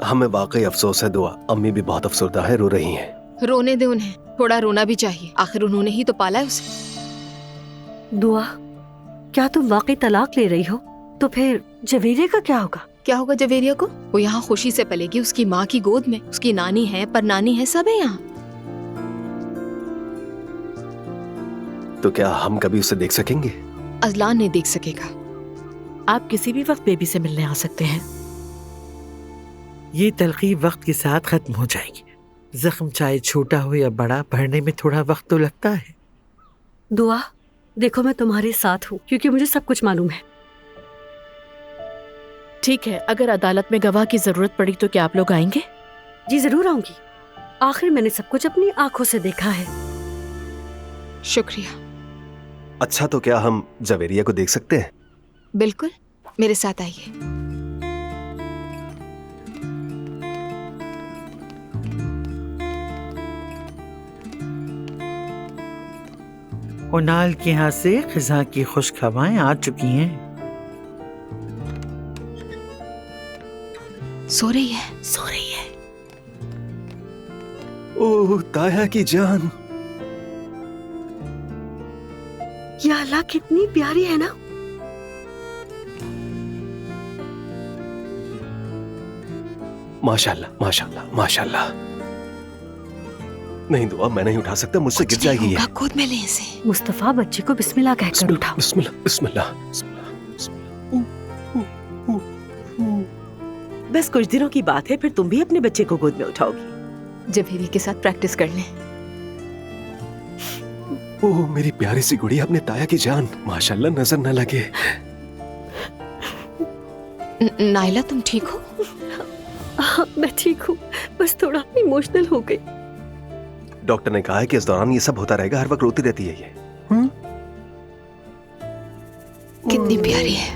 हमें वाकई अफसोस है दुआ। अम्मी भी बहुत अफसरदा है, रो रही हैं। रोने दे उन्हें, थोड़ा रोना भी चाहिए, आखिर उन्होंने ही तो पाला है उसे। दुआ, क्या तुम वाकई तलाक ले रही हो? तो फिर जवेरिया का क्या होगा? क्या होगा जवेरिया को? वो यहाँ खुशी से पलेगी उसकी माँ की गोद में। उसकी नानी है, पर नानी है, सब है यहाँ। तो क्या हम कभी उसे देख सकेंगे? अजलान नहीं देख सकेगा। आप किसी भी वक्त बेबी से मिलने आ सकते हैं। ये तलखी वक्त के साथ खत्म हो जाएगी। जख्म चाहे छोटा हो या बड़ा, भरने में थोड़ा वक्त तो लगता है। दुआ, देखो मैं तुम्हारे साथ हूँ क्योंकि मुझे सब कुछ मालूम है। ठीक है, अगर अदालत में गवाह की जरूरत पड़ी तो क्या आप लोग आएंगे? जी जरूर आऊंगी। आखिर मैंने सब कुछ अपनी आंखों से देखा है। शुक्रिया। अच्छा, तो क्या हम जवेरिया को देख सकते हैं? बिल्कुल, मेरे साथ आइए। उनाल के यहाँ से खिजा की खुश्क हवाएं आ चुकी हैं। सो रही है, सो रही है। ओह ताया की जान। या अल्लाह, कितनी प्यारी है ना। माशाल्लाह माशाल्लाह माशाल्लाह। नहीं दुआ, मैं नहीं उठा सकता, मुझसे गिर कुछ नहीं जाएगी ये। होगा, गोद में ले इसे। मुस्तफा, बच्चे को बिस्मिल्लाह कहकर उठाओ। बिस्मिल्लाह बिस्मिल्लाह बिस्मिल्लाह। बस कुछ दिनों की बात है, फिर तुम भी अपने बच्चे को गोद में उठाओगी। जवेरी के साथ प्रैक्टिस कर लें। ओह मेरी प्यारी सी गुड़िया, अपने ताया की जान। माशाल्लाह, नजर न लगे। नाइला, तुम ठीक हो? हाँ, मैं ठीक हूँ, बस थोड़ा इमोशनल हो गई। डॉक्टर ने कहा है कि इस दौरान ये सब होता रहेगा, हर वक्त रोती रहती है ये। कितनी प्यारी है।